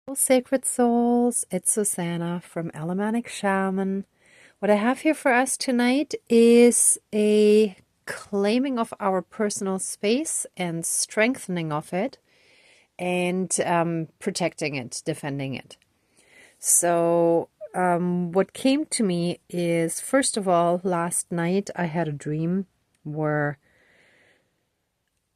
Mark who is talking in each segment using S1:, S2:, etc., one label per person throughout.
S1: Well, sacred souls, it's Susanna from Alamanic Shaman. What I have here for us tonight is a claiming of our personal space and strengthening of it and protecting it, defending it. So, what came to me is, first of all, last night I had a dream where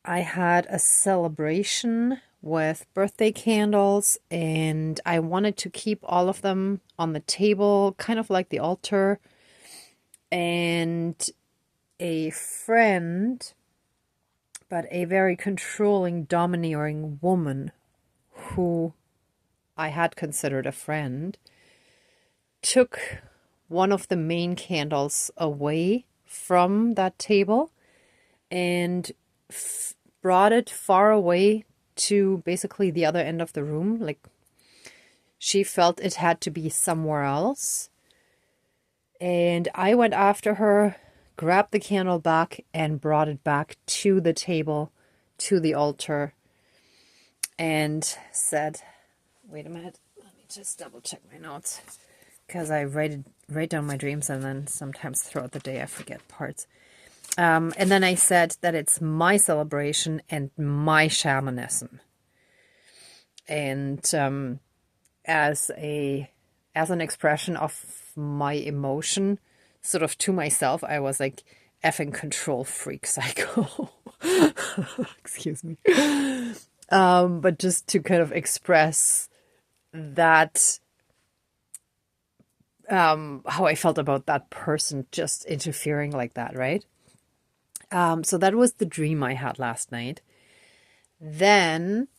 S1: I had a celebration with birthday candles, and I wanted to keep all of them on the table, kind of like the altar. And a friend, but a very controlling, domineering woman who I had considered a friend, took one of the main candles away from that table and brought it far away to basically the other end of the room. Like, she felt it had to be somewhere else. And I went after her, grabbed the candle back, and brought it back to the table, to the altar, and said, wait a minute, let me just double check my notes, because I write down my dreams, and then sometimes throughout the day I forget parts. And then I said that it's my celebration and my shamanism. And as an expression of my emotion, sort of to myself, I was like, effing control freak psycho. Excuse me. But just to kind of express that, how I felt about that person just interfering like that, right? So that was the dream I had last night. Then,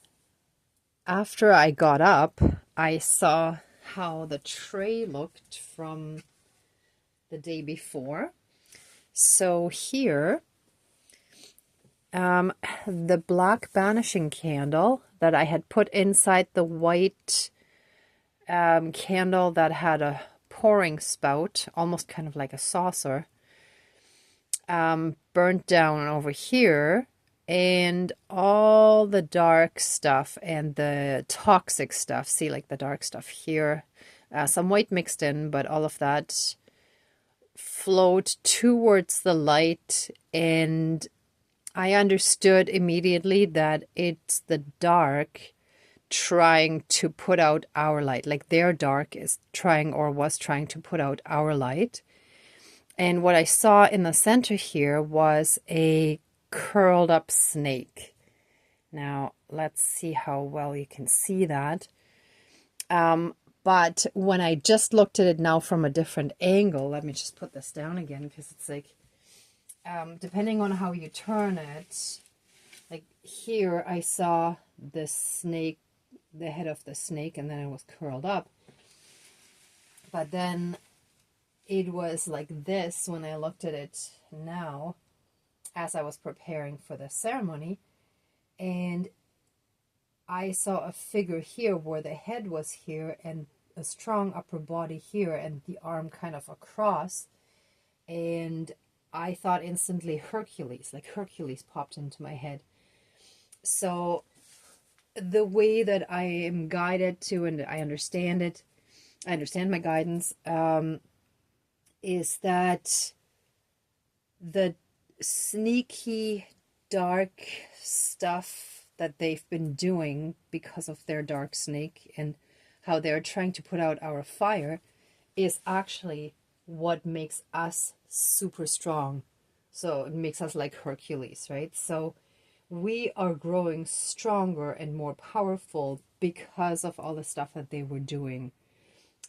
S1: after I got up, I saw how the tray looked from the day before. So here, the black banishing candle that I had put inside the white candle that had a pouring spout, almost kind of like a saucer, burnt down over here, and all the dark stuff and the toxic stuff, see, like the dark stuff here, some white mixed in, but all of that flowed towards the light. And I understood immediately that it's the dark trying to put out our light, like their dark is trying, or was trying, to put out our light. And what I saw in the center here was a curled up snake. Now, let's see how well you can see that. But when I just looked at it now from a different angle, let me just put this down again, because it's like, depending on how you turn it, like here I saw the snake, the head of the snake, and then it was curled up. But then it was like this when I looked at it now, as I was preparing for the ceremony, and I saw a figure here where the head was here and a strong upper body here and the arm kind of across, and I thought instantly Hercules, like Hercules popped into my head. So the way that I am guided to, and I understand it, I understand my guidance, is that the sneaky, dark stuff that they've been doing because of their dark snake and how they're trying to put out our fire is actually what makes us super strong. So it makes us like Hercules, right? So we are growing stronger and more powerful because of all the stuff that they were doing.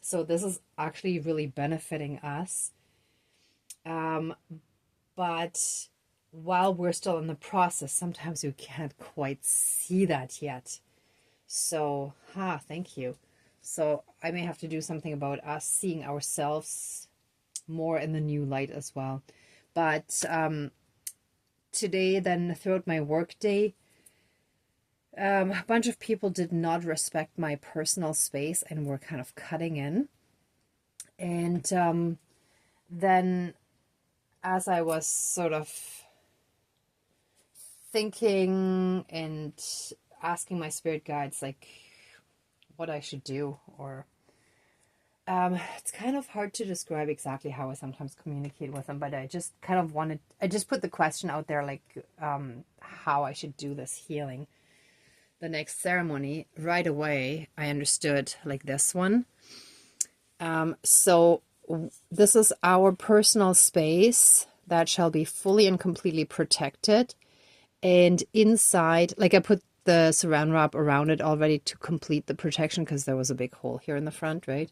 S1: So this is actually really benefiting us. But while we're still in the process, sometimes you can't quite see that yet. So, thank you. So I may have to do something about us seeing ourselves more in the new light as well. But today, then throughout my work day, a bunch of people did not respect my personal space and were kind of cutting in. And then as I was sort of thinking and asking my spirit guides, like, what I should do, or it's kind of hard to describe exactly how I sometimes communicate with them, but I just kind of I just put the question out there, like how I should do this healing. The next ceremony, right away, I understood like this one. So this is our personal space that shall be fully and completely protected. And inside, like I put the saran wrap around it already to complete the protection because there was a big hole here in the front, right?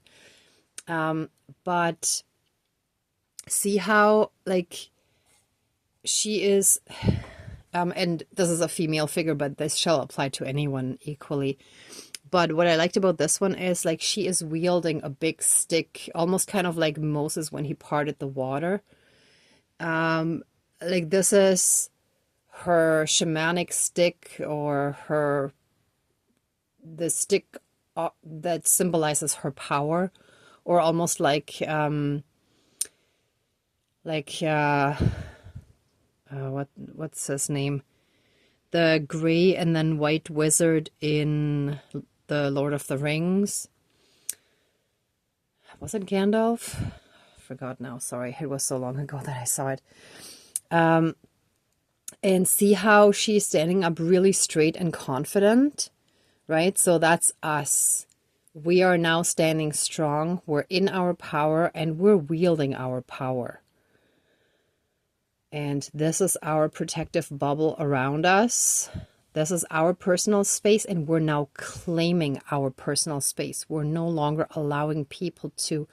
S1: But see how like she is, and this is a female figure, but this shall apply to anyone equally. But what I liked about this one is like she is wielding a big stick, almost kind of like Moses when he parted the water. Like this is her shamanic stick, or the stick that symbolizes her power, or almost like what's his name? The gray and then white wizard in the Lord of the Rings. Was it Gandalf? I forgot now. Sorry, it was so long ago that I saw it. And see how she's standing up really straight and confident, right? So that's us. We are now standing strong. We're in our power and we're wielding our power. And this is our protective bubble around us. This is our personal space, and we're now claiming our personal space. We're no longer allowing people to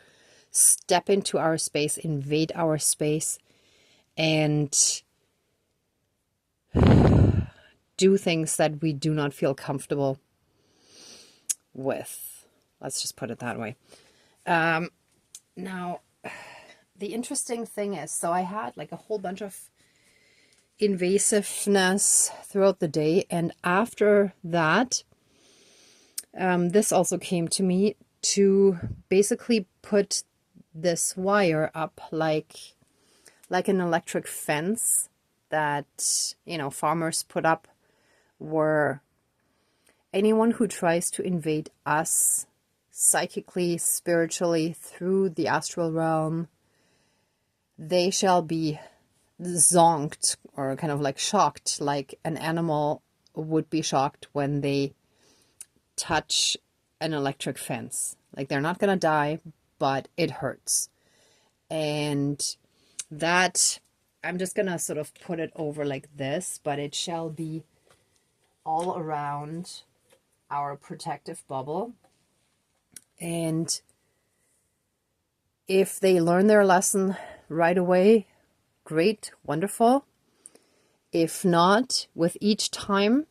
S1: step into our space, invade our space, and do things that we do not feel comfortable with. Let's just put it that way. Now, the interesting thing is, so I had like a whole bunch of invasiveness throughout the day, and after that, this also came to me to basically put this wire up like an electric fence that, you know, farmers put up, where anyone who tries to invade us psychically, spiritually, through the astral realm, they shall be zonked, or kind of like shocked, like an animal would be shocked when they touch an electric fence. Like they're not going to die, but it hurts. And that, I'm just going to sort of put it over like this, but it shall be all around our protective bubble. And if they learn their lesson right away, great, wonderful. If not, with each time,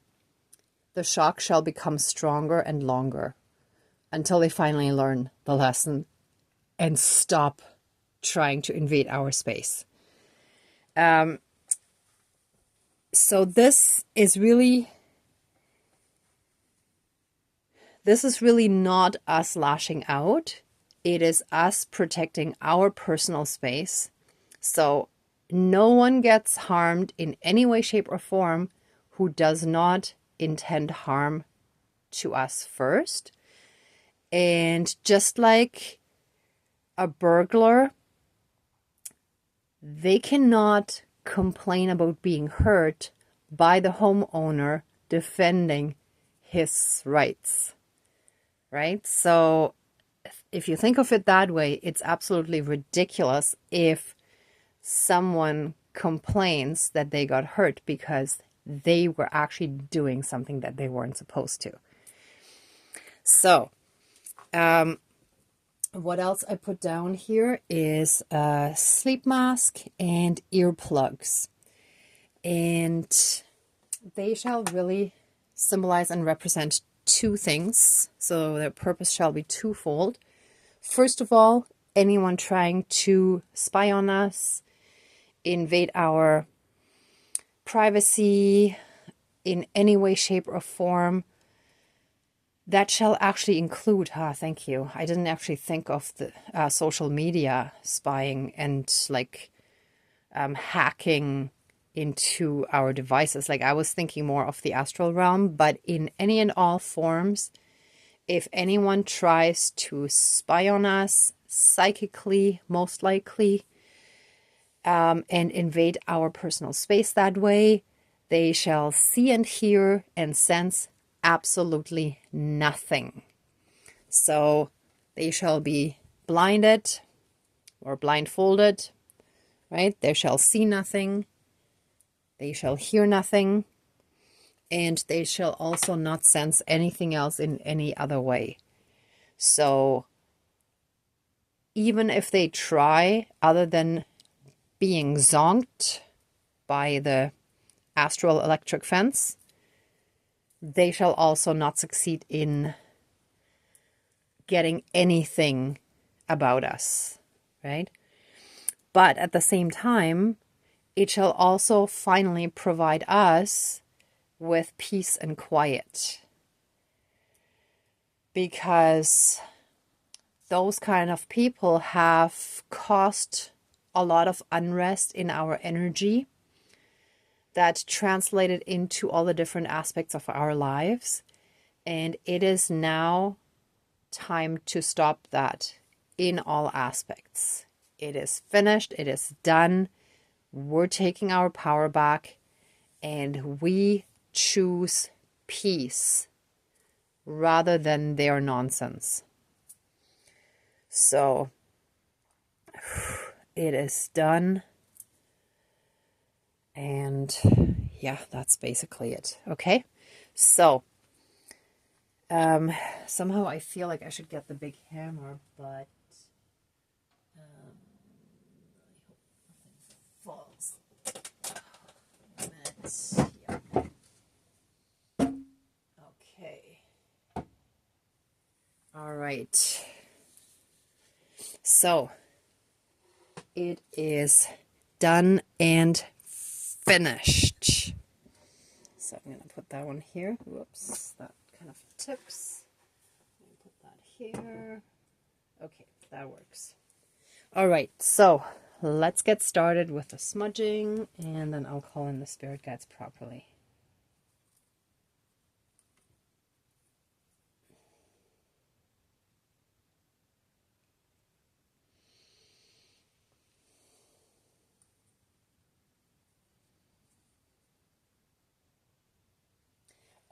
S1: the shock shall become stronger and longer until they finally learn the lesson and stop trying to invade our space. So this is really not us lashing out. It is us protecting our personal space. So no one gets harmed in any way, shape, or form who does not intend harm to us first. And just like a burglar, they cannot complain about being hurt by the homeowner defending his rights, right? So if you think of it that way, it's absolutely ridiculous if someone complains that they got hurt because they were actually doing something that they weren't supposed to. So, what else I put down here is a sleep mask and earplugs. And they shall really symbolize and represent two things. So their purpose shall be twofold. First of all, anyone trying to spy on us, invade our privacy in any way, shape, or form, that shall actually include, thank you. I didn't actually think of the social media spying and like hacking into our devices. Like I was thinking more of the astral realm, but in any and all forms, If anyone tries to spy on us psychically, most likely, and invade our personal space that way, they shall see and hear and sense absolutely nothing. So they shall be blinded or blindfolded, right? They shall see nothing, they shall hear nothing, and they shall also not sense anything else in any other way. So even if they try, other than being zonked by the astral electric fence, they shall also not succeed in getting anything about us, right? But at the same time, it shall also finally provide us with peace and quiet. Because those kind of people have caused a lot of unrest in our energy that translated into all the different aspects of our lives. And it is now time to stop that in all aspects. It is finished. It is done. We're taking our power back, and we choose peace rather than their nonsense. So it is done. And yeah, that's basically it. Okay. So somehow I feel like I should get the big hammer, but falls. Yeah. Okay. All right. So it is done and finished. So I'm going to put that one here. Whoops, that kind of tips. I'm going to put that here. Okay, that works. All right, so let's get started with the smudging, and then I'll call in the spirit guides properly.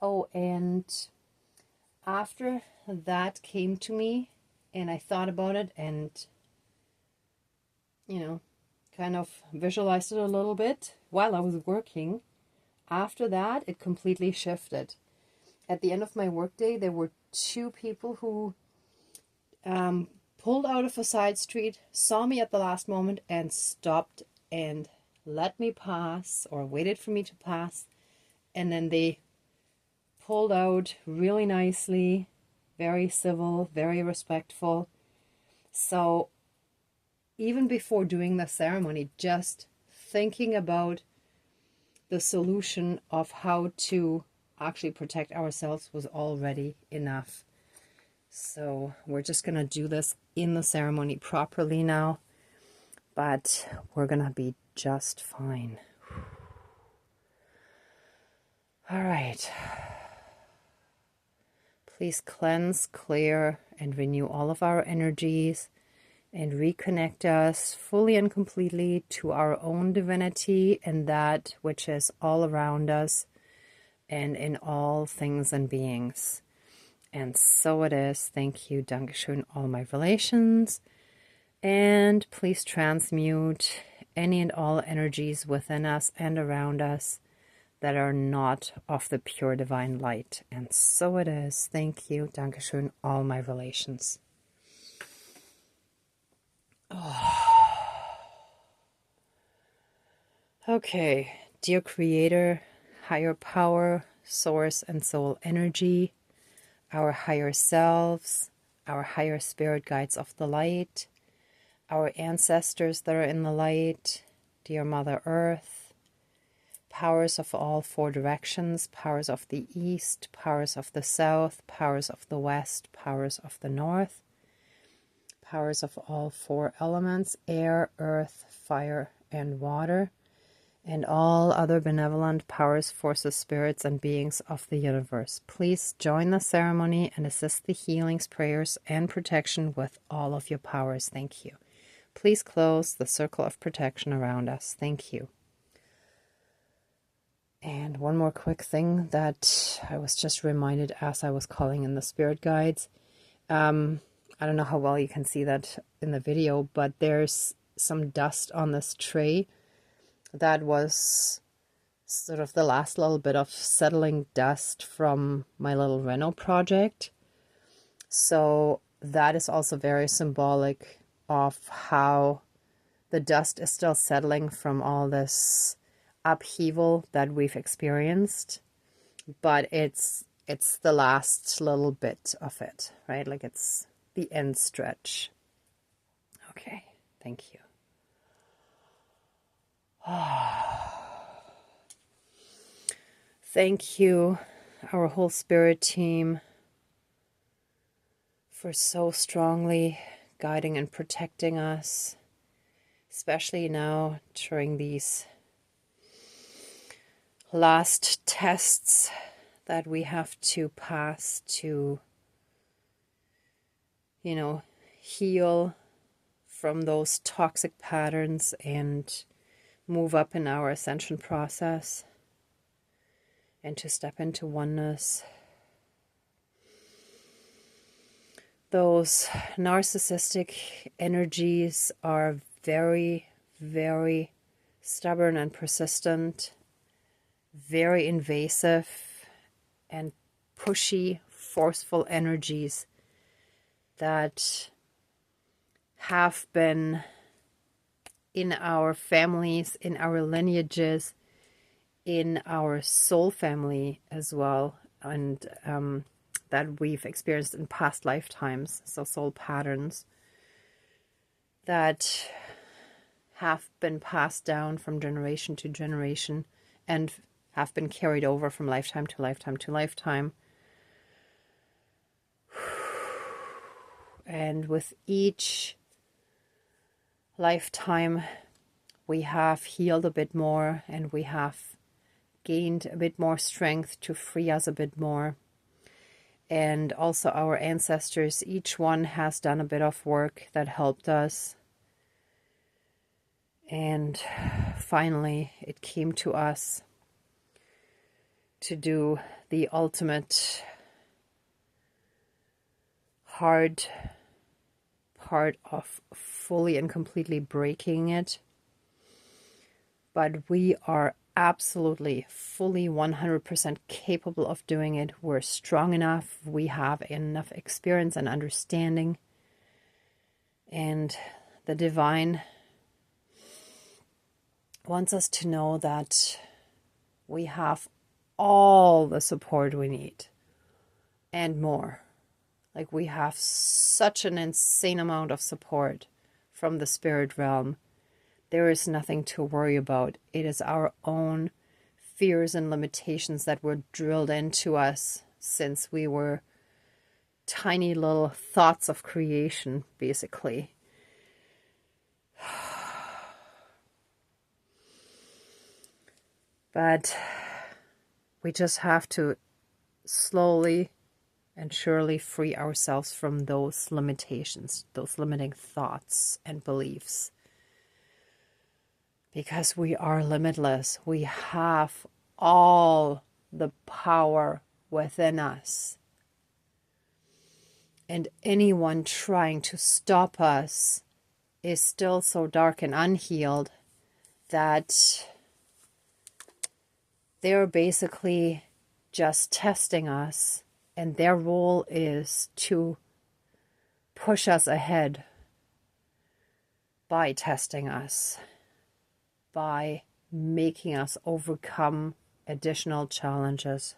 S1: Oh, and after that came to me, and I thought about it, and, you know, kind of visualized it a little bit while I was working. After that, it completely shifted. At the end of my workday, there were two people who pulled out of a side street, saw me at the last moment, and stopped and let me pass, or waited for me to pass. And then they pulled out really nicely, very civil, very respectful. So even before doing the ceremony, just thinking about the solution of how to actually protect ourselves was already enough. So we're just going to do this in the ceremony properly now, but we're going to be just fine. All right. Please cleanse, clear, and renew all of our energies and reconnect us fully and completely to our own divinity and that which is all around us and in all things and beings. And so it is. Thank you. Dankeschön, all my relations. And please transmute any and all energies within us and around us that are not of the pure divine light. And so it is. Thank you. Dankeschön, all my relations. Oh. Okay, dear Creator, higher power, source and soul energy, our higher selves, our higher spirit guides of the light, our ancestors that are in the light, dear Mother Earth, powers of all four directions, powers of the east, powers of the south, powers of the west, powers of the north, powers of all four elements, air, earth, fire, and water, and all other benevolent powers, forces, spirits, and beings of the universe. Please join the ceremony and assist the healings, prayers, and protection with all of your powers. Thank you. Please close the circle of protection around us. Thank you. And one more quick thing that I was just reminded as I was calling in the spirit guides. I don't know how well you can see that in the video, but there's some dust on this tray that was sort of the last little bit of settling dust from my little reno project. So that is also very symbolic of how the dust is still settling from all this upheaval that we've experienced, but it's the last little bit of it, right? Like it's the end stretch. Okay, thank you. Thank you, our whole spirit team, for so strongly guiding and protecting us, especially now during these last tests that we have to pass to, you know, heal from those toxic patterns and move up in our ascension process and to step into oneness. Those narcissistic energies are very, very stubborn and persistent, very invasive and pushy, forceful energies that have been in our families, in our lineages, in our soul family as well, and that we've experienced in past lifetimes, so soul patterns that have been passed down from generation to generation and have been carried over from lifetime to lifetime to lifetime. And with each lifetime, we have healed a bit more and we have gained a bit more strength to free us a bit more. And also our ancestors, each one has done a bit of work that helped us. And finally, it came to us to do the ultimate hard part of fully and completely breaking it. But we are absolutely, fully, 100% capable of doing it. We're strong enough. We have enough experience and understanding. And the divine wants us to know that we have all the support we need and more. Like, we have such an insane amount of support from the spirit realm. There is nothing to worry about. It is our own fears and limitations that were drilled into us since we were tiny little thoughts of creation, basically. But we just have to slowly and surely free ourselves from those limitations, those limiting thoughts and beliefs. Because we are limitless. We have all the power within us. And anyone trying to stop us is still so dark and unhealed that they're basically just testing us. And their role is to push us ahead by testing us, by making us overcome additional challenges.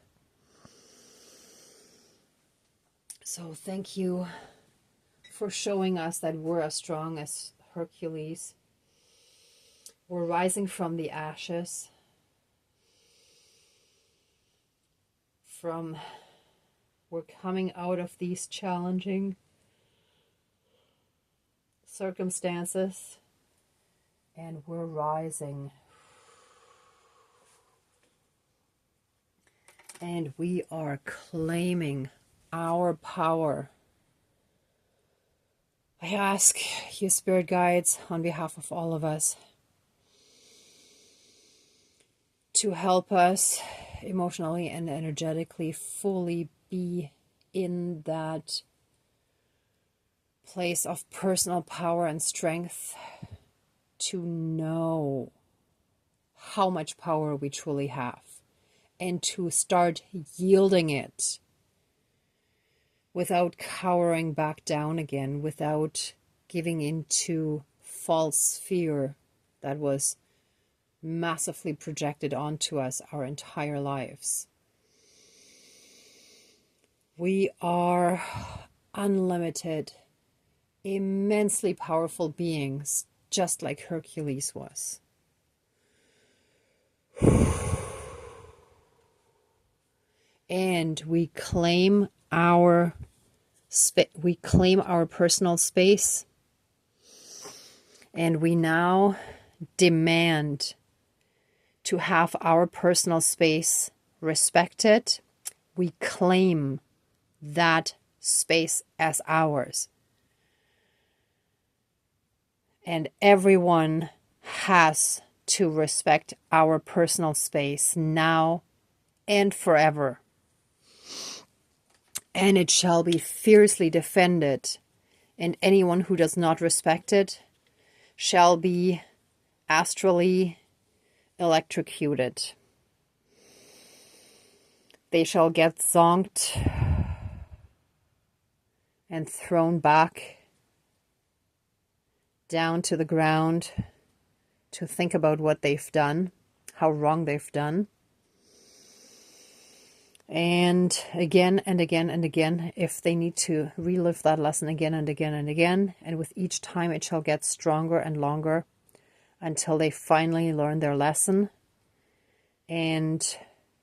S1: So thank you for showing us that we're as strong as Hercules. We're rising from the ashes, we're coming out of these challenging circumstances, and we're rising. And we are claiming our power. I ask you, spirit guides, on behalf of all of us, to help us emotionally and energetically fully be in that place of personal power and strength, to know how much power we truly have and to start yielding it without cowering back down again, without giving into false fear that was massively projected onto us our entire lives. We are unlimited, immensely powerful beings, just like Hercules was. And we claim our personal space, and we now demand to have our personal space respected. We claim that space as ours. And everyone has to respect our personal space now and forever. And it shall be fiercely defended, and anyone who does not respect it shall be astrally electrocuted. They shall get zonked and thrown back down to the ground to think about what they've done, how wrong they've done. And again and again and again, if they need to relive that lesson again and again and again, and with each time it shall get stronger and longer until they finally learn their lesson and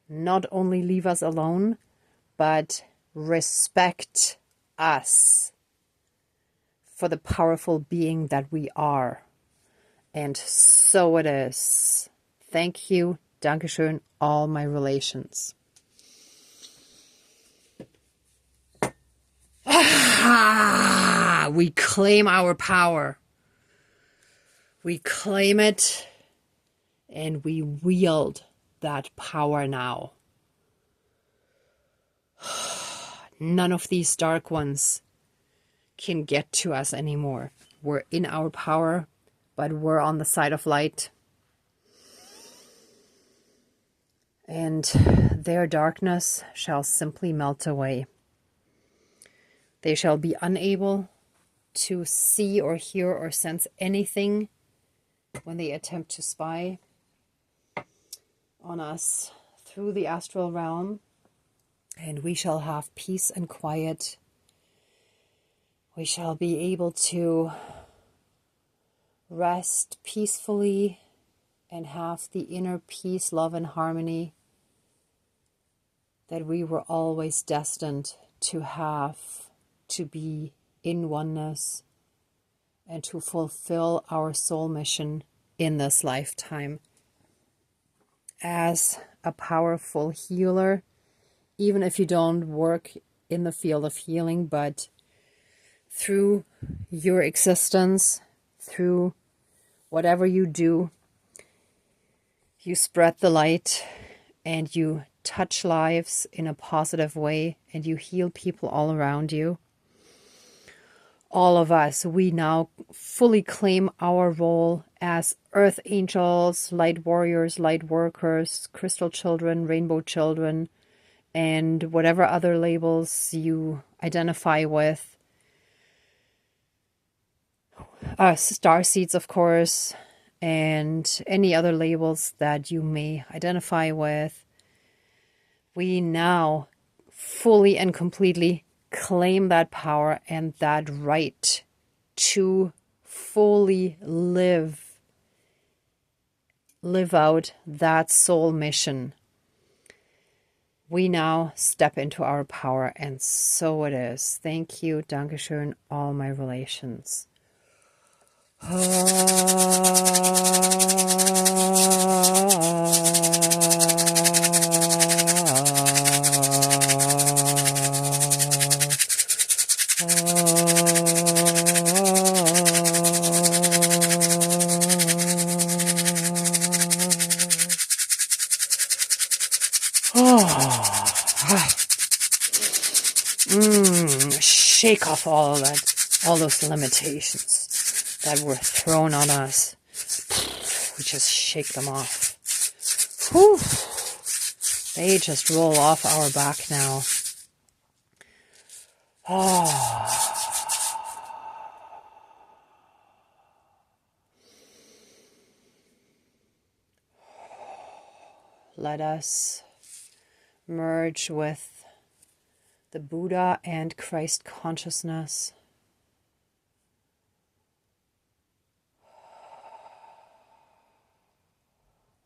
S1: not only leave us alone, but respect us for the powerful being that we are. And so it is. Thank you, Dankeschön, all my relations. We claim our power. We claim it, and we wield that power now. None of these dark ones can get to us anymore. We're in our power, but we're on the side of light. And their darkness shall simply melt away. They shall be unable to see or hear or sense anything when they attempt to spy on us through the astral realm. And we shall have peace and quiet. We shall be able to rest peacefully and have the inner peace, love, and harmony that we were always destined to have, to be in oneness and to fulfill our soul mission in this lifetime. As a powerful healer, even if you don't work in the field of healing, but through your existence, through whatever you do, you spread the light and you touch lives in a positive way and you heal people all around you. All of us, we now fully claim our role as earth angels, light warriors, light workers, crystal children, rainbow children, and whatever other labels you identify with. Star seeds, of course, and any other labels that you may identify with. We now fully and completely claim that power and that right to fully live out that soul mission. We now step into our power, and so it is. Thank you, Dankeschön, all my relations. shake off all of that, all those limitations that were thrown on us. We just shake them off. Whew. They just roll off our back now. Oh. Let us merge with the Buddha and Christ consciousness.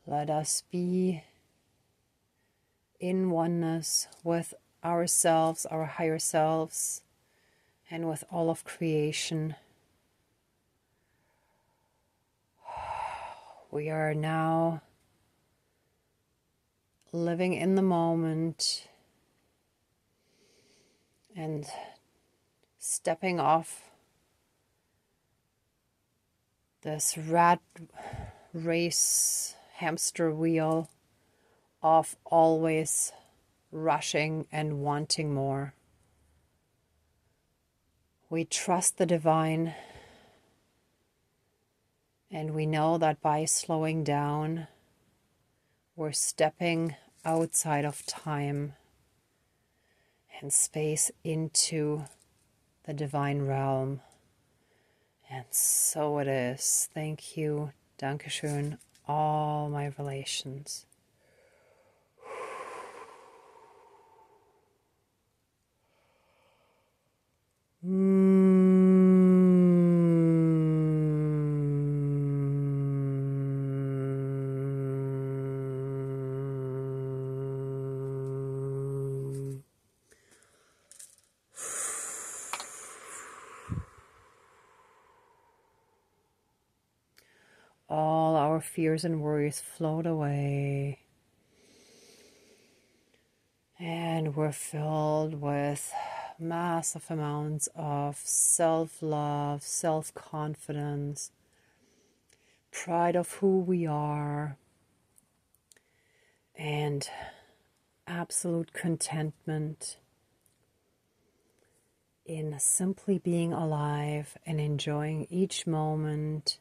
S1: Let us be in oneness with ourselves, our higher selves, and with all of creation. We are now living in the moment and stepping off this rat race hamster wheel of always rushing and wanting more. We trust the divine, and we know that by slowing down, we're stepping outside of time and space into the divine realm. And so it is. Thank you. Dankeschön. All my relations. All our fears and worries float away. And we're filled with massive amounts of self-love, self-confidence, pride of who we are, and absolute contentment in simply being alive and enjoying each moment,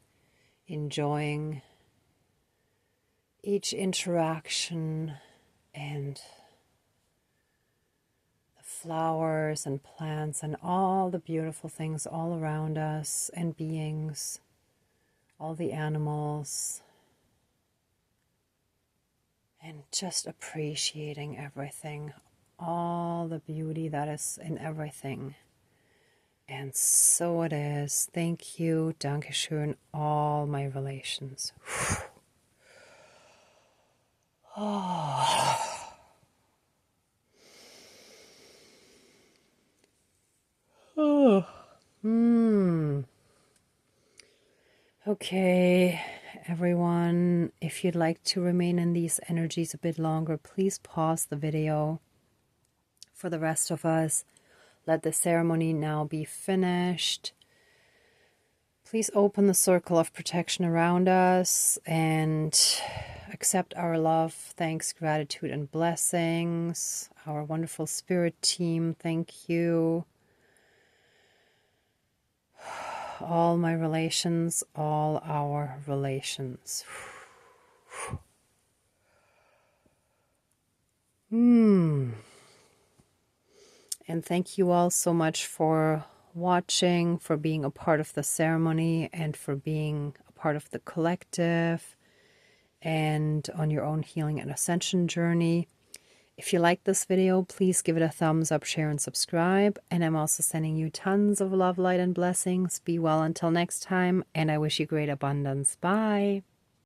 S1: enjoying each interaction and the flowers and plants and all the beautiful things all around us and beings, all the animals, and just appreciating everything, all the beauty that is in everything. And so it is. Thank you. Dankeschön. All my relations. Oh. Oh. Okay, everyone. If you'd like to remain in these energies a bit longer, please pause the video. For the rest of us, let the ceremony now be finished. Please open the circle of protection around us and accept our love, thanks, gratitude, and blessings. Our wonderful spirit team, thank you. All my relations, all our relations. And thank you all so much for watching, for being a part of the ceremony, and for being a part of the collective and on your own healing and ascension journey. If you like this video, please give it a thumbs up, share, and subscribe. And I'm also sending you tons of love, light, and blessings. Be well until next time, and I wish you great abundance. Bye.